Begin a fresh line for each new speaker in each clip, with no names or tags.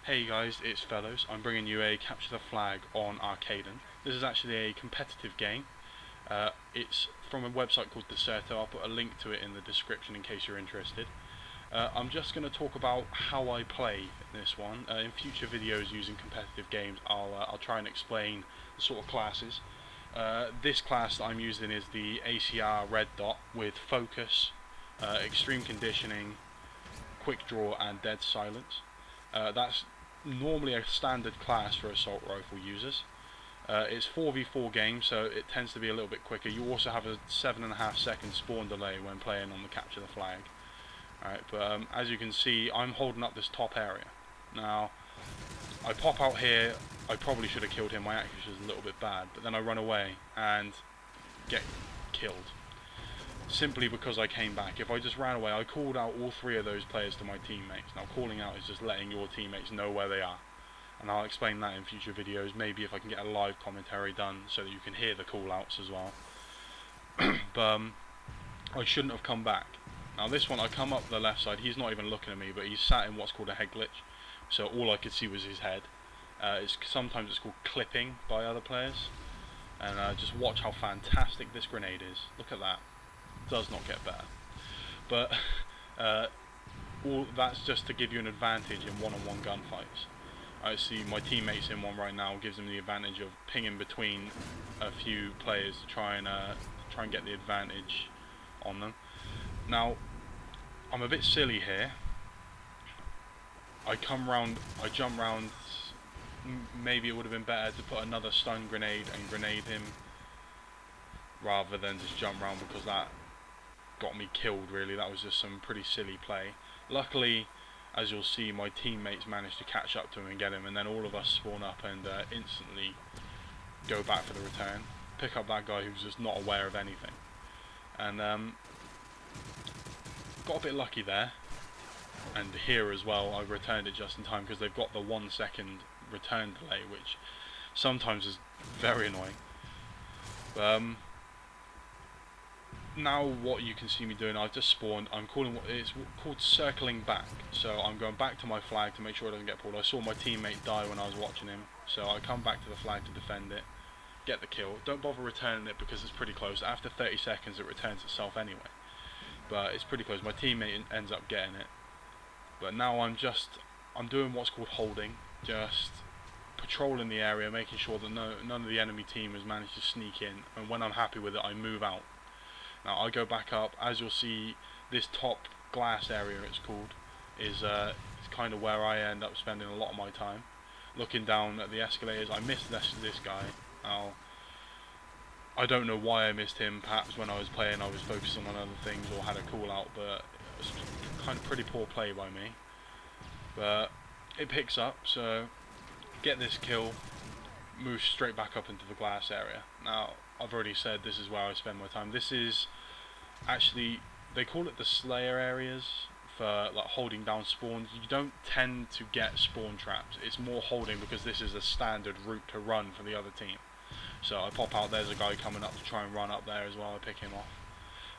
Hey guys, it's Fellows. I'm bringing you a Capture the Flag on Arkaden. This is actually a competitive game. It's from a website called Deserto. I'll put a link to it in the description in case you're interested. I'm just going to talk about how I play this one. In future videos using competitive games, I'll try and explain the sort of classes. This class that I'm using is the ACR Red Dot with Focus, Extreme Conditioning, Quick Draw and Dead Silence. That's normally a standard class for assault rifle users. It's 4v4 game, so it tends to be a little bit quicker. You also have a 7.5 second spawn delay when playing on the Capture the Flag. Alright, but as you can see, I'm holding up this top area. Now, I pop out here. I probably should have killed him. My accuracy is a little bit bad, but then I run away and get killed. Simply because I came back. If I just ran away, I called out all three of those players to my teammates. Now, calling out is just letting your teammates know where they are. And I'll explain that in future videos, maybe if I can get a live commentary done so that you can hear the call outs as well. But I shouldn't have come back. Now this one, I come up the left side, he's not even looking at me, but he's sat in what's called a head glitch. So all I could see was his head. Sometimes it's called clipping by other players. And just watch how fantastic this grenade is. Look at that. Does not get better. But all that's just to give you an advantage in one-on-one gunfights. I see my teammates in one right now, gives them the advantage of pinging between a few players to try and get the advantage on them. Now, I'm a bit silly here. I jump round. Maybe it would have been better to put another stun grenade and grenade him rather than just jump round, because that got me killed really. That was just some pretty silly play. Luckily, as you'll see, my teammates managed to catch up to him and get him, and then all of us spawn up and instantly go back for the return. Pick up that guy who's just not aware of anything. And got a bit lucky there. And here as well, I returned it just in time because they've got the 1 second return delay, which sometimes is very annoying. Now what you can see me doing, I've just spawned. I'm calling what it's called circling back. So I'm going back to my flag to make sure it doesn't get pulled. I saw my teammate die when I was watching him, so I come back to the flag to defend it, get the kill. Don't bother returning it because it's pretty close. After 30 seconds it returns itself anyway, but it's pretty close. My teammate ends up getting it. But now I'm doing what's called holding, just patrolling the area, making sure that none of the enemy team has managed to sneak in, and when I'm happy with it I move out. Now I go back up. As you'll see, this top glass area, it's called, is kind of where I end up spending a lot of my time. Looking down at the escalators, I missed this guy. Now, I don't know why I missed him. Perhaps when I was playing I was focusing on other things or had a call out, but it was kind of pretty poor play by me. But it picks up, so get this kill, move straight back up into the glass area. Now, I've already said this is where I spend my time. This is actually, they call it the Slayer areas for like holding down spawns. You don't tend to get spawn traps. It's more holding because this is a standard route to run for the other team. So I pop out, there's a guy coming up to try and run up there as well. I pick him off.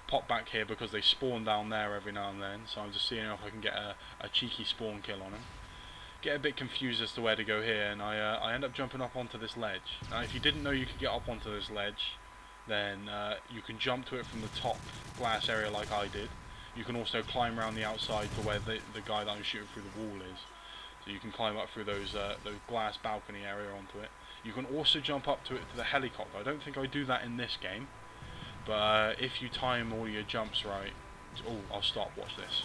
Pop back here because they spawn down there every now and then. So I'm just seeing if I can get a cheeky spawn kill on him. Get a bit confused as to where to go here, and I end up jumping up onto this ledge. Now if you didn't know you could get up onto this ledge, then you can jump to it from the top glass area like I did. You can also climb around the outside to where the guy that I'm shooting through the wall is. So you can climb up through those glass balcony area onto it. You can also jump up to it to the helicopter. I don't think I do that in this game, but if you time all your jumps right... Oh, I'll stop, watch this.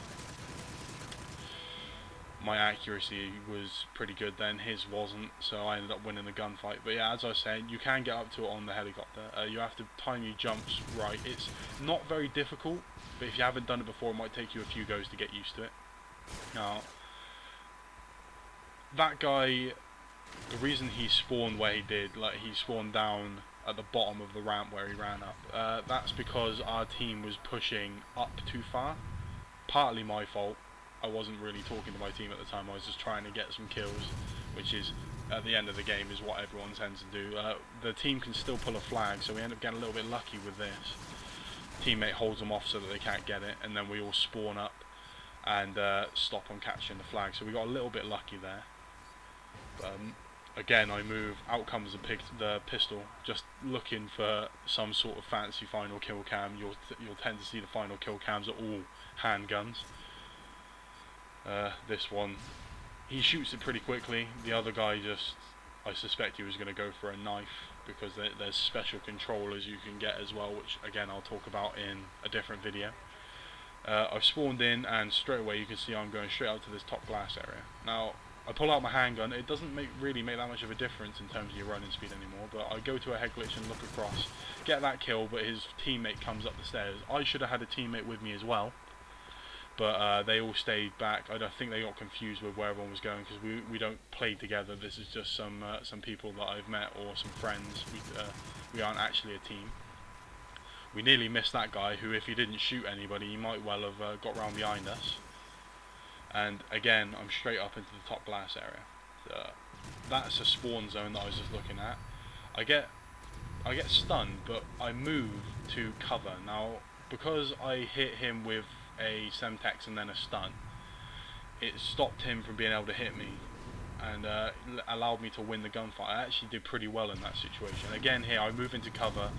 My accuracy was pretty good then, his wasn't, so I ended up winning the gunfight. But yeah, as I was saying, you can get up to it on the helicopter. You have to time your jumps right. It's not very difficult, but if you haven't done it before, it might take you a few goes to get used to it. Now, that guy, the reason he spawned where he did, like he spawned down at the bottom of the ramp where he ran up, that's because our team was pushing up too far. Partly my fault. I wasn't really talking to my team at the time. I was just trying to get some kills, which is, at the end of the game, is what everyone tends to do. The team can still pull a flag, so we end up getting a little bit lucky with this. Teammate holds them off so that they can't get it, and then we all spawn up and stop on catching the flag. So we got a little bit lucky there. Again, I move, out comes the pistol, just looking for some sort of fancy final kill cam. You'll tend to see the final kill cams are all handguns. This one, he shoots it pretty quickly. The other guy I suspect he was going to go for a knife, because there's special controllers you can get as well, which again I'll talk about in a different video. I've spawned in, and straight away you can see I'm going straight out to this top glass area. Now, I pull out my handgun. It doesn't really make that much of a difference in terms of your running speed anymore, but I go to a head glitch and look across, get that kill, but his teammate comes up the stairs. I should have had a teammate with me as well, but they all stayed back. I don't think they got confused with where everyone was going, because we don't play together. This is just some people that I've met, or some friends. We aren't actually a team. We nearly missed that guy, who, if he didn't shoot anybody, he might well have got round behind us. And again, I'm straight up into the top glass area. That's a spawn zone that I was just looking at. I get stunned, but I move to cover. Now, because I hit him with a Semtex and then a stun, it stopped him from being able to hit me, and allowed me to win the gunfight. I actually did pretty well in that situation. Again, here I move into cover.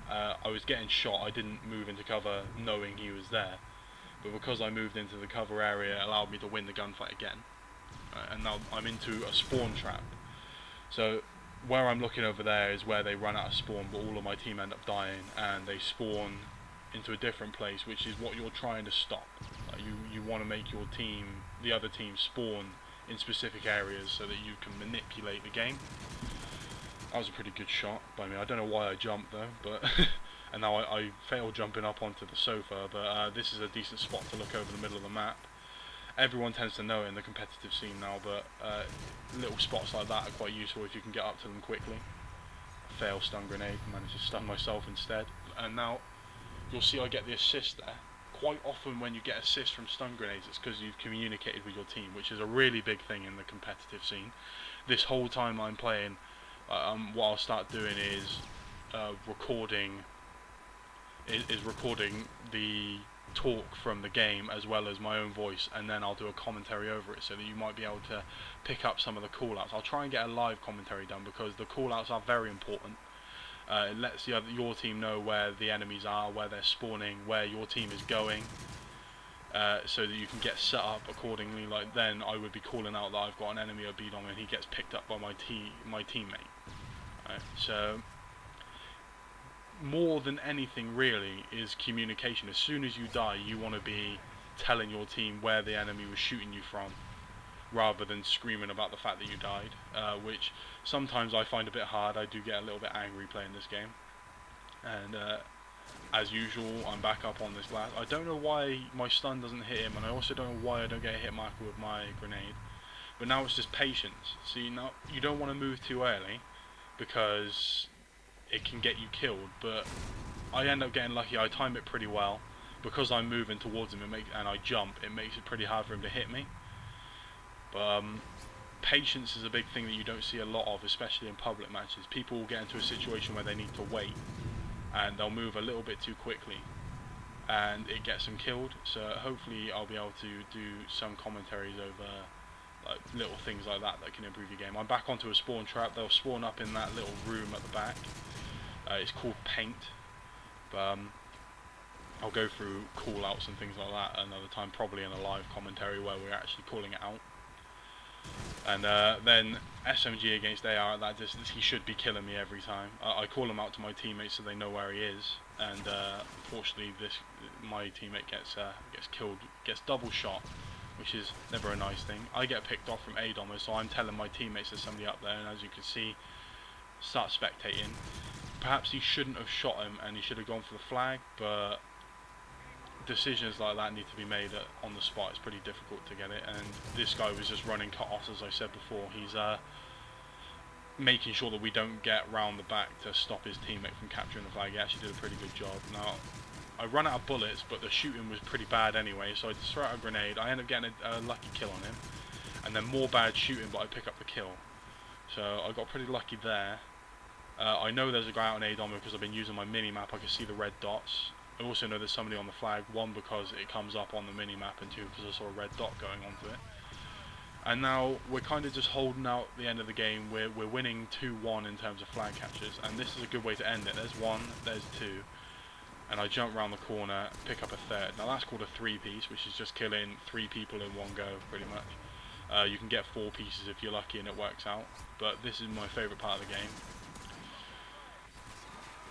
I was getting shot. I didn't move into cover knowing he was there, but because I moved into the cover area, it allowed me to win the gunfight again. And now I'm into a spawn trap. So where I'm looking over there is where they run out of spawn, but all of my team end up dying, and they spawn into a different place, which is what you're trying to stop. You want to make your team, the other team, spawn in specific areas so that you can manipulate the game. That was a pretty good shot by me. I don't know why I jumped though, but and now I failed jumping up onto the sofa, but this is a decent spot to look over the middle of the map. Everyone tends to know it in the competitive scene now, but little spots like that are quite useful if you can get up to them quickly. Fail stun grenade, managed to stun myself instead. And now you'll see I get the assist there. Quite often when you get assists from stun grenades, it's because you've communicated with your team, which is a really big thing in the competitive scene. This whole time I'm playing, what I'll start doing is recording the talk from the game as well as my own voice, and then I'll do a commentary over it so that you might be able to pick up some of the callouts. I'll try and get a live commentary done, because the callouts are very important. It lets your team know where the enemies are, where they're spawning, where your team is going, so that you can get set up accordingly. Like then I would be calling out that I've got an enemy beat on, and he gets picked up by my teammate. Right? So more than anything really is communication. As soon as you die, you want to be telling your team where the enemy was shooting you from, rather than screaming about the fact that you died, which sometimes I find a bit hard. I do get a little bit angry playing this game, and as usual I'm back up on this glass. I don't know why my stun doesn't hit him, and I also don't know why I don't get a hit marker with my grenade, but now it's just patience. See, now you don't want to move too early, because it can get you killed, but I end up getting lucky. I time it pretty well, because I'm moving towards him and I jump, it makes it pretty hard for him to hit me. But patience is a big thing that you don't see a lot of, especially in public matches. People will get into a situation where they need to wait, and they'll move a little bit too quickly, and it gets them killed. So hopefully I'll be able to do some commentaries over like little things like that can improve your game. I'm back onto a spawn trap. They'll spawn up in that little room at the back. It's called paint, but I'll go through call-outs and things like that another time, probably in a live commentary where we're actually calling it out. And then SMG against AR at that distance, he should be killing me every time. I call him out to my teammates so they know where he is, and unfortunately my teammate gets killed, gets double shot, which is never a nice thing. I get picked off from A-Domers, so I'm telling my teammates there's somebody up there, and as you can see, start spectating. Perhaps he shouldn't have shot him, and he should have gone for the flag, but decisions like that need to be made on the spot. It's pretty difficult to get it, and this guy was just running cut-offs, as I said before. He's making sure that we don't get round the back to stop his teammate from capturing the flag. He actually did a pretty good job. Now, I run out of bullets, but the shooting was pretty bad anyway, so I just throw out a grenade. I end up getting a lucky kill on him, and then more bad shooting, but I pick up the kill. So I got pretty lucky there. I know there's a guy out on A-Dom because I've been using my mini-map. I can see the red dots. I also know there's somebody on the flag, one because it comes up on the mini-map, and two because I saw a red dot going onto it. And now we're kind of just holding out the end of the game. We're winning 2-1 in terms of flag catches, and this is a good way to end it. There's one, there's two, and I jump around the corner, pick up a third. Now that's called a 3-piece, which is just killing 3 people in one go, pretty much. You can get 4 pieces if you're lucky and it works out, but this is my favourite part of the game.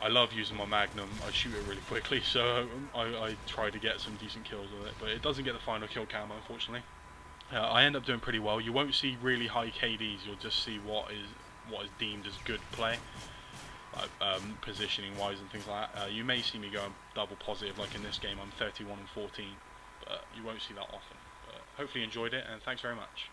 I love using my Magnum. I shoot it really quickly, so I try to get some decent kills with it, but it doesn't get the final kill cam, unfortunately. I end up doing pretty well. You won't see really high KDs. You'll just see what is deemed as good play, like positioning wise and things like that. You may see me going double positive, like in this game. I'm 31 and 14, but you won't see that often. But hopefully you enjoyed it, and thanks very much.